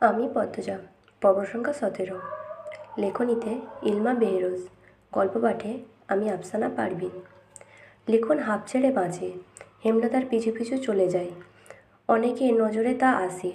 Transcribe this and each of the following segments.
আমি পদ্মজা। পর্ব সংখ্যা 17। লেখনীতে ইলমা বেহরোজ। গল্প পাঠে আমি আফসানা পারভিন। লিখন হাঁপ ছেড়ে বাঁচে। হেমলতার পিছু পিছু চলে যায়। অনেকের নজরে তা আসে।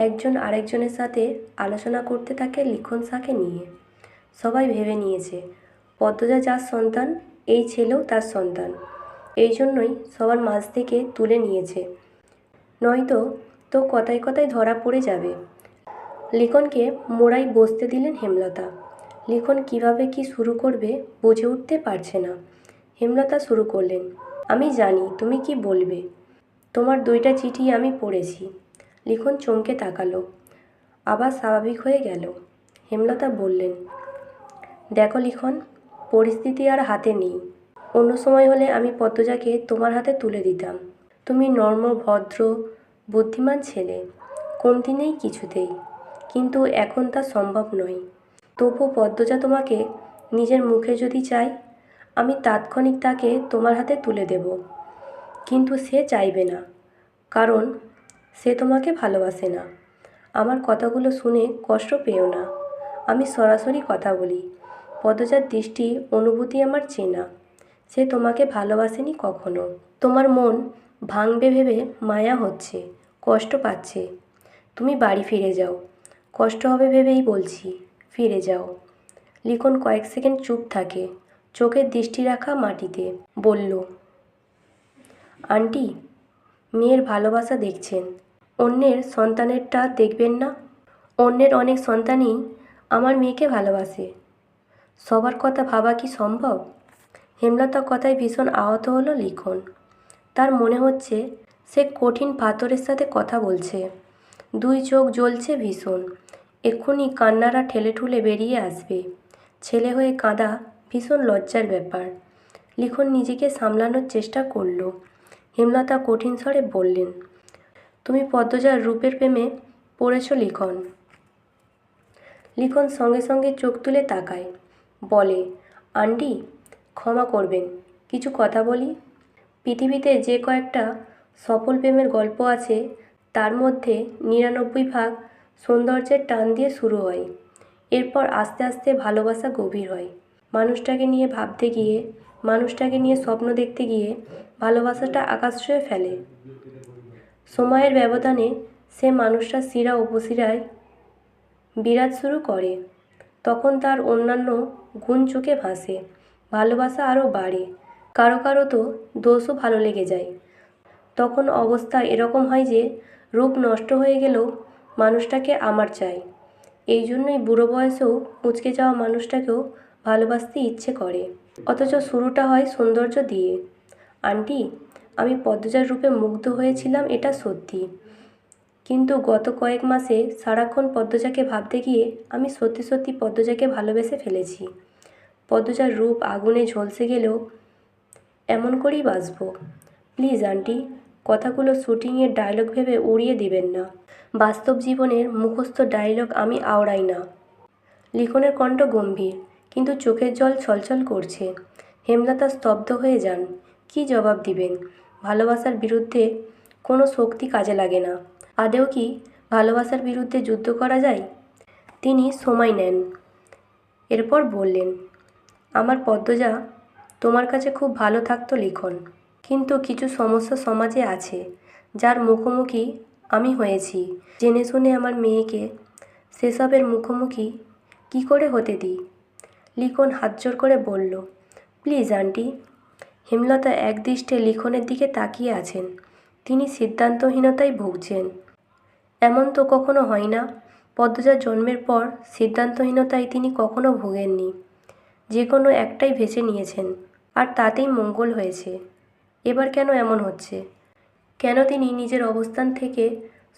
একজন আরেকজনের সাথে আলোচনা করতে থাকে লিখন শাহকে নিয়ে। সবাই ভেবে নিয়েছে পদ্মজা যার সন্তান, এই ছেলেও তার সন্তান। এই জন্যই সবার মাঝ থেকে তুলে নিয়েছে, নয়তো তো কথায় কথায় ধরা পড়ে যাবে। লিখনকে মোড়ায় বসতে দিলেন হেমলতা। লিখন কিভাবে কি শুরু করবে বুঝে উঠতে পারছে না। হেমলতা শুরু করলেন, আমি জানি তুমি কি বলবে। তোমার 2টা চিঠি আমি পড়েছি। লিখন চমকে তাকালো, আবার স্বাভাবিক হয়ে গেল। হেমলতা বললেন, দেখো লিখন, পরিস্থিতি আর হাতে নেই। অন্য সময় হলে আমি পদ্মজাকে তোমার হাতে তুলে দিতাম। তুমি নর্ম, ভদ্র, বুদ্ধিমান ছেলে, কমতি নেই কিছুতেই, কিন্তু এখন তা সম্ভব নয়। তবু পদ্মজা তোমাকে নিজের মুখে যদি চাই, আমি তাৎক্ষণিক তাকে তোমার হাতে তুলে দেব। কিন্তু সে চাইবে না, কারণ সে তোমাকে ভালোবাসে না। আমার কথাগুলো শুনে কষ্ট পেও না। আমি সরাসরি কথা বলি। পদ্মজার দৃষ্টি, অনুভূতি আমার চেনা। সে তোমাকে ভালোবাসেনি কখনো। তোমার মন ভাঙবে ভেবে মায়া হচ্ছে, কষ্ট পাচ্ছে। তুমি বাড়ি ফিরে যাও। কষ্ট হবে ভেবেই বলছি, ফিরে যাও। লিখন কয়েক সেকেন্ড চুপ থাকে, চোখের দৃষ্টি রাখা মাটিতে। বলল, আন্টি, মেয়ের ভালোবাসা দেখছেন, অন্যের সন্তানেরটা দেখবেন না। অন্যের অনেক সন্তানই আমার মেয়েকে ভালোবাসে। সবার কথা ভাবা কি সম্ভব? হেমলতার কথায় ভীষণ আহত হলো লিখন। তার মনে হচ্ছে সে কঠিন পাথরের সাথে কথা বলছে। 2 চোখ জ্বলছে ভীষণ। এক্ষুনি কান্নারা ঠেলে ঠুলে বেরিয়ে আসবে। ছেলে হয়ে কাঁদা ভীষণ লজ্জার ব্যাপার। লিখন নিজেকে সামলানোর চেষ্টা করল। হেমলতা কঠিন স্বরে বললেন, তুমি পদ্মজার রূপের প্রেমে পড়েছ লিখন। লিখন সঙ্গে সঙ্গে চোখ তুলে তাকায়, বলে, আন্টি ক্ষমা করবেন, কিছু কথা বলি। পৃথিবীতে যে কয়েকটা সফল প্রেমের গল্প আছে, তার মধ্যে 99 ভাগ সৌন্দর্যের টান দিয়ে শুরু হয়। এরপর আস্তে আস্তে ভালোবাসা গভীর হয়। মানুষটাকে নিয়ে ভাবতে গিয়ে, মানুষটাকে নিয়ে স্বপ্ন দেখতে গিয়ে ভালোবাসাটা আকাশ ছুঁয়ে ফেলে। সময়ের ব্যবধানে সে মানুষটা শিরা উপশিরায় বিরাজ শুরু করে। তখন তার অন্যান্য গুণ চোখে ভাসে। ভালোবাসা আরও বাড়ে। কারো কারো তো দোষও ভালো লেগে যায়। তখন অবস্থা এরকম হয় যে রূপ নষ্ট হয়ে গেলেও মানুষটাকে আমার চাই। এই জন্যই বুড়ো বয়সেও মুচকে যাওয়া মানুষটাকেও ভালোবাসতে ইচ্ছে করে। অথচ শুরুটা হয় সৌন্দর্য দিয়ে। আন্টি, আমি পদ্মজার রূপে মুগ্ধ হয়েছিলাম, এটা সত্যি। কিন্তু গত কয়েক মাসে সারাক্ষণ পদ্মজাকে ভাবতে গিয়ে আমি সত্যি সত্যি পদ্মজাকে ভালোবেসে ফেলেছি। পদ্মজার রূপ আগুনে ঝলসে গেলেও এমন করেই বাসবো। প্লিজ আন্টি, কথাগুলো শুটিংয়ের ডায়লগ ভেবে উড়িয়ে দিবেন না। বাস্তব জীবনের মুখস্থ ডায়লগ আমি আওড়াই না। লিখনের কণ্ঠ গম্ভীর, কিন্তু চোখের জল ছলছল করছে। হেমলতা স্তব্ধ হয়ে যান। কী জবাব দিবেন? ভালোবাসার বিরুদ্ধে কোনো শক্তি কাজে লাগে না। আদেও কি ভালোবাসার বিরুদ্ধে যুদ্ধ করা যায়? তিনি সময় নেন। এরপর বললেন, আমার পদ্মজা তোমার কাছে খুব ভালো থাকতো লিখন, কিন্তু কিছু সমস্যা সমাজে আছে যার মুখোমুখি আমি হয়েছি। জেনে শুনে আমার মেয়েকে সেসবের মুখোমুখি কী করে হতে দিই? লিখন হাতজোড় করে বলল, প্লিজ আন্টি। হেমলতা একদৃষ্টে লিখনের দিকে তাকিয়ে আছেন। তিনি সিদ্ধান্তহীনতায় ভুগছেন। এমন তো কখনো হয় না। পদ্মজার জন্মের পর সিদ্ধান্তহীনতায় তিনি কখনো ভোগেননি। যে কোনো একটাই বেছে নিয়েছেন, আর তাতেই মঙ্গল হয়েছে। এবার কেন এমন হচ্ছে? কেন তিনি নিজের অবস্থান থেকে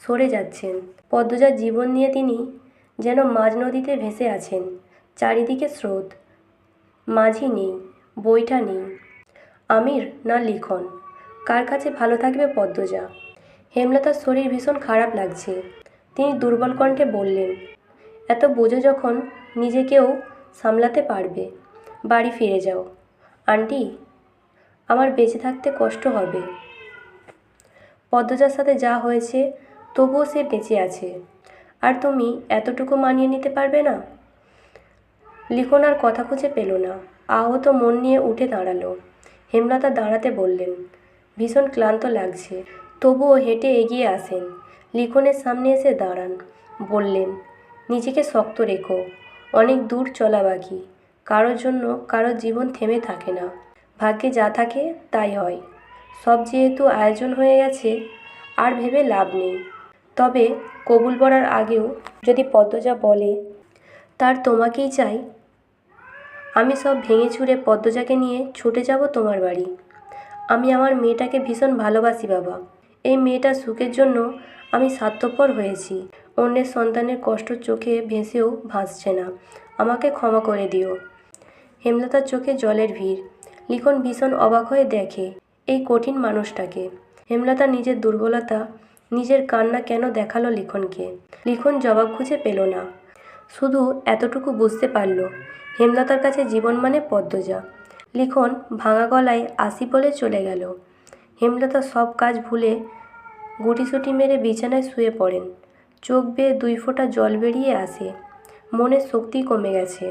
সরে যাচ্ছেন? পদ্মজার জীবন নিয়ে তিনি যেন মাঝ নদীতে ভেসে আছেন। চারিদিকে স্রোত, মাঝি নেই, বৈঠা নেই। আমির না লিখন, কার কাছে ভালো থাকবে পদ্মজা? হেমলতার শরীর ভীষণ খারাপ লাগছে। তিনি দুর্বল কণ্ঠে বললেন, এত বোঝো যখন নিজেকেও সামলাতে পারবে, বাড়ি ফিরে যাও। আন্টি, আমার বেঁচে থাকতে কষ্ট হবে। পদ্মজার সাথে যা হয়েছে, তবুও সে বেঁচে আছে। আর তুমি এতটুকু মানিয়ে নিতে পারবে না? লিখন আর কথা খুঁজে পেল না, আহত মন নিয়ে উঠে দাঁড়ালো। হেমলতা দাঁড়াতে বললেন। ভীষণ ক্লান্ত লাগছে। তবুও হেঁটে এগিয়ে আসেন, লিখনের সামনে এসে দাঁড়ান। বললেন, নিজেকে শক্ত রেখো, অনেক দূর চলা বাকি। কারোর জন্য কারোর জীবন থেমে থাকে না, ভাগ্যে যা থাকে তাই হয়। সব যেহেতু আয়োজন হয়ে গেছে, আর ভেবে লাভ নেই। তবে কবুল বলার আগেও যদি পদ্মজা বলে তার তোমাকেই চাই, আমি সব ভেঙে চুরে পদ্মজাকে নিয়ে ছুটে যাব তোমার বাড়ি। আমি আমার মেয়েটাকে ভীষণ ভালোবাসি বাবা। এই মেয়েটার সুখের জন্য আমি স্বার্থপর হয়েছি। অন্যের সন্তানের কষ্ট চোখে ভেসেও ভাসছে না। আমাকে ক্ষমা করে দিও। হেমলতার চোখে জলের ভিড়। লিখন ভীষণ অবাক হয়ে দেখে এই কঠিন মানুষটাকে। হেমলতা নিজের দুর্বলতা, নিজের কান্না কেন দেখালো লিখনকে। লিখন জবাব খুঁজে পেল না, শুধু এতটুকু বুঝতে পারল হেমলতার কাছে জীবন মানে পদ্মজা। লিখন ভাঙা গলায় আসি বলে চলে গেল। হেমলতা সব কাজ ভুলে গুটিসুটি মেরে বিছানায় শুয়ে পড়েন। চোখ বেয়ে 2 ফোঁটা জল বেরিয়ে আসে। মনের শক্তি কমে গেছে,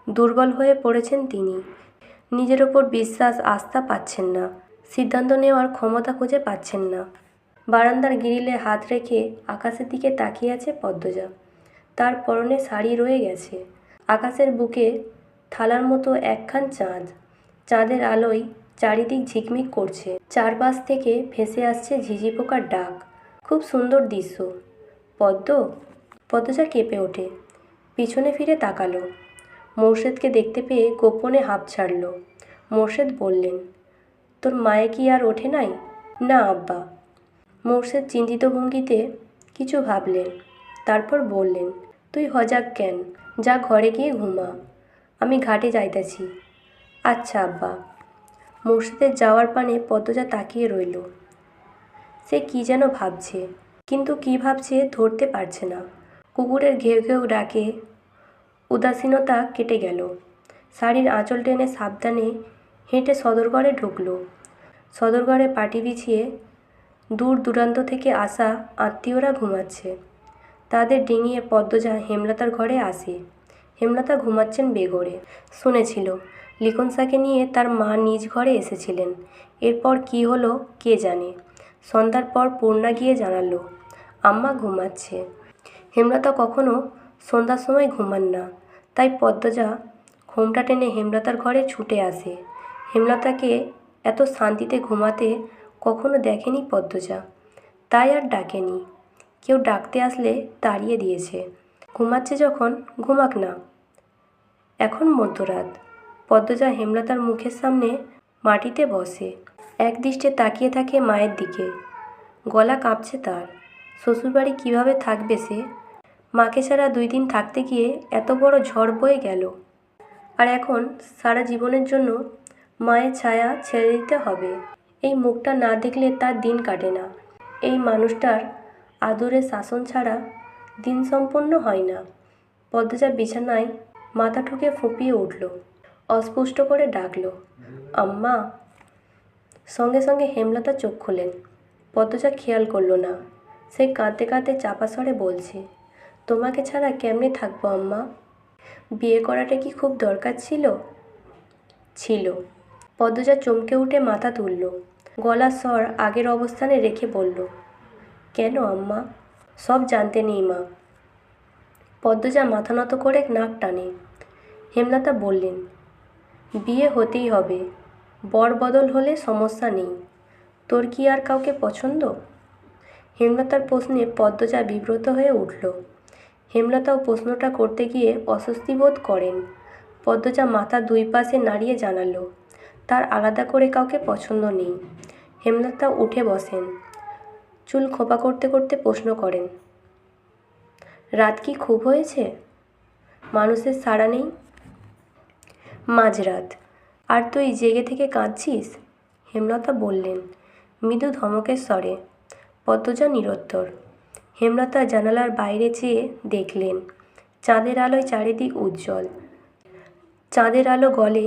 দুর্বল হয়ে পড়েছেন তিনি। নিজের ওপর বিশ্বাস, আস্থা পাচ্ছেন না। সিদ্ধান্ত নেওয়ার ক্ষমতা খুঁজে পাচ্ছেন না। বারান্দার গ্রিলে হাত রেখে আকাশের দিকে তাকিয়ে আছে পদ্মজা। তার পরনে শাড়ি রয়ে গেছে। আকাশের বুকে থালার মতো একখান চাঁদ। চাঁদের আলোয় চারিদিক ঝিকমিক করছে। চারপাশ থেকে ভেসে আসছে ঝিঝি পোকার ডাক। খুব সুন্দর দৃশ্য। পদ্ম। পদ্মজা কেঁপে ওঠে, পিছনে ফিরে তাকালো। মোর্শেদকে দেখতে পেয়ে গোপনে হাঁপ ছাড়ল। মোর্শেদ বললেন, তোর মায়ে কি আর ওঠে নাই? না আব্বা। মোর্শেদ চিন্তিত ভঙ্গিতে কিছু ভাবলেন, তারপর বললেন, তুই হজাগ কেন? যা ঘরে গিয়ে ঘুমা, আমি ঘাটে যাইতেছি। আচ্ছা আব্বা। মোর্শেদের যাওয়ার পানে পদ্মজা তাকিয়ে রইল। সে কি যেন ভাবছে, কিন্তু কি ভাবছে ধরতে পারছে না। কুকুরের ঘেউ ঘেউ ডাকে উদাসীনতা কেটে গেল। শাড়ির আঁচল টেনে সাবধানে হেঁটে সদরঘরে ঢুকল। সদরঘরে পাটি বিছিয়ে দূর দূরান্ত থেকে আসা আত্মীয়রা ঘুমাচ্ছে। তাদের ডিঙিয়ে পদ্মজা হেমলতার ঘরে আসে। হেমলতা ঘুমাচ্ছেন বেঘোরে। শুনেছিল লিখনসাকে নিয়ে তার মা নিজ ঘরে এসেছিলেন। এরপর কি হলো কে জানে। সন্ধ্যার পর পূর্ণা গিয়ে জানালো, আম্মা ঘুমাচ্ছে। হেমলতা কখনো সন্ধ্যার সময় ঘুমান না, তাই পদ্মজা ঘোমটা টেনে হেমলতার ঘরে ছুটে আসে। হেমলতাকে এত শান্তিতে ঘুমাতে কখনো দেখেনি পদ্মজা, তাই আর ডাকেনি। কেউ ডাকতে আসলে তাড়িয়ে দিয়েছে। ঘুমাচ্ছে যখন ঘুমাক না। এখন মধ্যরাত। পদ্মজা হেমলতার মুখের সামনে মাটিতে বসে, এক দৃষ্টে তাকিয়ে থাকে মায়ের দিকে। গলা কাঁপছে তার। শ্বশুরবাড়ি কীভাবে থাকবে সে? মাকে ছাড়া 2 দিন থাকতে গিয়ে এত বড় ঝড় বয়ে গেল, আর এখন সারা জীবনের জন্য মায়ের ছায়া ছেড়ে দিতে হবে। এই মুখটা না দেখলে তার দিন কাটে না। এই মানুষটার আদুরে শাসন ছাড়া দিন সম্পন্ন হয় না। পদ্মজা বিছানায় মাথা ঠুকে ফুঁপিয়ে উঠল, অস্পষ্ট করে ডাকল, আম্মা। সঙ্গে সঙ্গে হেমলতা চোখ খোলেন। পদ্মজা খেয়াল করল না। সে কাঁদতে কাঁদতে চাপা স্বরে বলছে, তোমাকে ছাড়া কেমনে থাকবো আম্মা? বিয়ে করাটা কি খুব দরকার ছিল? ছিল। পদ্মজা চমকে উঠে মাথা তুলল। গলার স্বর আগের অবস্থানে রেখে বলল, কেন আম্মা? সব জানতে নেই মা। পদ্মজা মাথা নত করে নাক টানে। হেমলতা বললেন, বিয়ে হতেই হবে। বর বদল হলে সমস্যা নেই। তোর কি আর কাউকে পছন্দ? হেমলতার প্রশ্নে পদ্মজা বিব্রত হয়ে উঠল। হেমলতাও প্রশ্নটা করতে গিয়ে অস্বস্তি বোধ করেন। পদ্মজা মাথা 2 পাশে নাড়িয়ে জানালো, তার আলাদা করে কাউকে পছন্দ নেই। হেমলতা উঠে বসেন। চুল খোপা করতে করতে প্রশ্ন করেন, রাত কি খুব হয়েছে? মানুষের সাড়া নেই। মাঝরাত, আর তুই জেগে থেকে কাঁদছিস? হেমলতা বললেন, মৃদু ধমকের স্বরে। পদ্মজা নিরুত্তর। হেমলতা জানালার বাইরে চেয়ে দেখলেন, চাঁদের আলোয় চারিদিক উজ্জ্বল। চাঁদের আলো গলে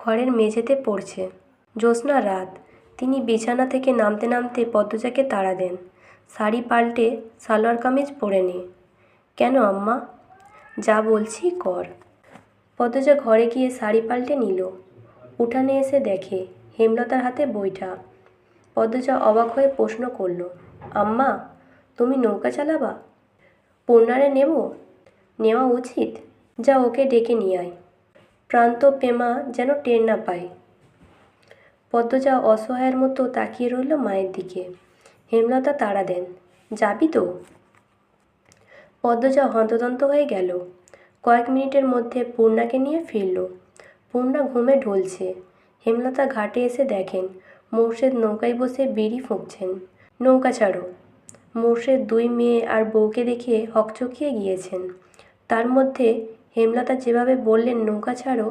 ঘরের মেঝেতে পড়ছে। জ্যোৎস্না রাত। তিনি বিছানা থেকে নামতে নামতে পদ্মজাকে তাড়া দেন, শাড়ি পাল্টে সালোয়ার কামিজ পরে নে। কেন আম্মা? যা বলছি কর। পদ্মজা ঘরে গিয়ে শাড়ি পাল্টে নিল। উঠানে এসে দেখে হেমলতার হাতে বইটা। পদ্মজা অবাক হয়ে প্রশ্ন করল, আম্মা, তুমি নৌকা চালাবা? পূর্ণারে নেব? নেওয়া উচিত। যা ওকে ডেকে নিয়ে আয়। প্রান্ত পেমা যেন টের না পায়। পদ্মজা অসহায়ের মতো তাকিয়ে রইল মায়ের দিকে। হেমলতা তাড়া দেন, যাবি তো? পদ্মজা হন্তদন্ত হয়ে গেল। কয়েক মিনিটের মধ্যে পূর্ণাকে নিয়ে ফিরল। পূর্ণা ঘুমে ঢলছে। হেমলতা ঘাটে এসে দেখেন মোর্শেদ নৌকায় বসে বিড়ি ফুঁকছেন। নৌকা ছাড়ো। মোর্শেদ দুই মেয়ে আর বউকে দেখে হকচকিয়ে গিয়েছেন। তার মধ্যে হেমলতা যেভাবে বললেন নৌকা ছাড়ো,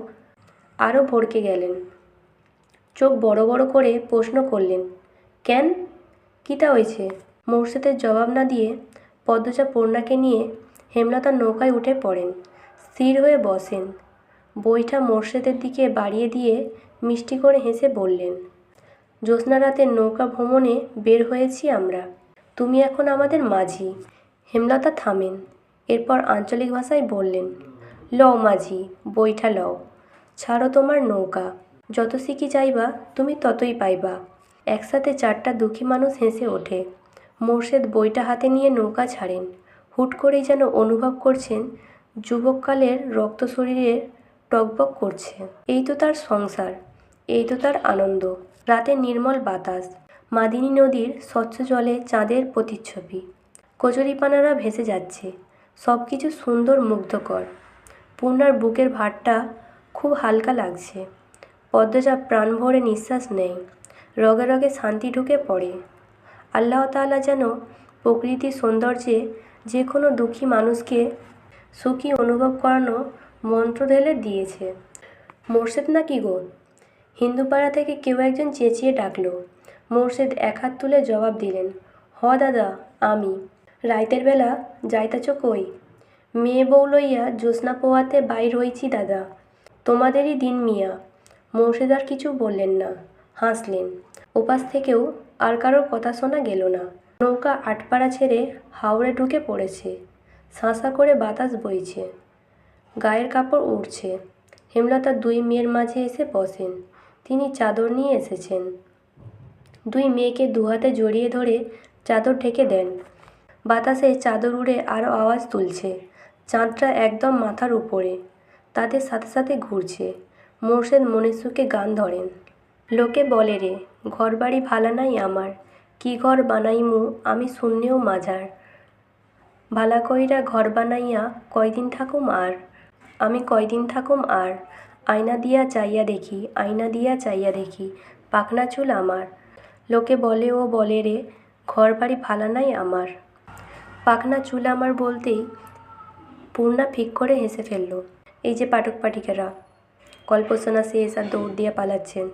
আরও ভড়কে গেলেন। চোখ বড় বড় করে প্রশ্ন করলেন, কেন? কীটা হয়েছে? মোর্শেদের জবাব না দিয়ে পদ্মজা পূর্ণাকে নিয়ে হেমলতার নৌকায় উঠে পড়েন। স্থির হয়ে বসেন। বইটা মোর্শেদের দিকে বাড়িয়ে দিয়ে মিষ্টি করে হেসে বললেন, জ্যোৎস্না রাতের নৌকা ভ্রমণে বের হয়েছি আমরা। তুমি এখন আমাদের মাঝি। হেমলতা থামেন। এরপর আঞ্চলিক ভাষায় বললেন, লও মাঝি, বইটা লও। ছাড়ো তোমার নৌকা। যত শিখি চাইবা তুমি ততই পাইবা। একসাথে চারটা দুঃখী মানুষ হেসে ওঠে। মোর্শেদ বইটা হাতে নিয়ে নৌকা ছাড়েন। হুট করেই যেন অনুভব করছেন যুবককালের রক্ত শরীরে টগবগ করছে। এই তো তার সংসার, এই তো তার আনন্দ। রাতে নির্মল বাতাস, মাদিনী নদীর স্বচ্ছ জলে চাঁদের প্রতিচ্ছবি। কচুরিপানারা ভেসে যাচ্ছে। সব কিছু সুন্দর, মুগ্ধকর। পূর্ণার বুকের ভারটা খুব হালকা লাগছে। পদ্মজা প্রাণ ভরে নিঃশ্বাস নেয়। রগে রগে শান্তি ঢুকে পড়ে। আল্লাহ তাআলা যেন প্রকৃতির সৌন্দর্যে যে কোনো দুঃখী মানুষকে সুখী অনুভব করানো মন্ত্র ঢেলে দিয়েছে। মোর্শেদ নাকি গো? হিন্দুপাড়া থেকে কেউ একজন চেঁচিয়ে ডাকল। মোর্শেদ এক হাত তুলে জবাব দিলেন, হ দাদা, আমি। রাইতের বেলা যাইতাছ কই? মেয়ে বউ লইয়া জ্যোৎস্না পোয়াতে বাইর হইছি দাদা। তোমাদেরই দিন মিয়া। মোর্শেদ আর কিছু বললেন না, হাসলেন। ওপাশ থেকেও আর কারোর কথা শোনা গেল না। নৌকা আটপাড়া ছেড়ে হাওরে ঢুকে পড়েছে। শাঁসা করে বাতাস বইছে, গায়ের কাপড় উড়ছে। হেমলতা দুই মেয়ের মাঝে এসে বসেন। তিনি চাদর নিয়ে এসেছেন। দুই মেয়েকে দুহাতে জড়িয়ে ধরে চাদর ঢেকে দেন। বাতাসে চাদর উড়ে আরও আওয়াজ তুলছে। চাঁদটা একদম মাথার উপরে, তাদের সাথে সাথে ঘুরছে। মোর্শেদ মনের সুখে গান ধরেন, লোকে বলে রে, ঘর বাড়ি ভালা নাই আমার, কি ঘর বানাইমু আমি শূন্যেও মাঝার। ভালা কইরা ঘর বানাইয়া কয়দিন থাকুম আর, আমি কয়দিন থাকুম আর। আয়না দিয়া চাইয়া দেখি, আয়না দিয়া চাইয়া দেখি, পাখনা চুল আমার। লোকে বলে ও বলে রে, ঘর বাড়ি ভালা নাই আমার। পাখনা চুল আমার বলতেই পূর্ণা ফিক করে হেসে ফেলল। এই যে পাঠক পাঠিকারা, গল্প শোনা শেষ আর দৌড় দিয়ে পালাচ্ছেন।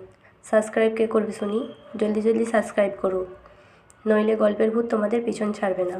সাবস্ক্রাইব কে করবে শুনি? জলদি জলদি সাবস্ক্রাইব করো, নইলে গল্পের ভূত তোমাদের পিছন ছাড়বে না।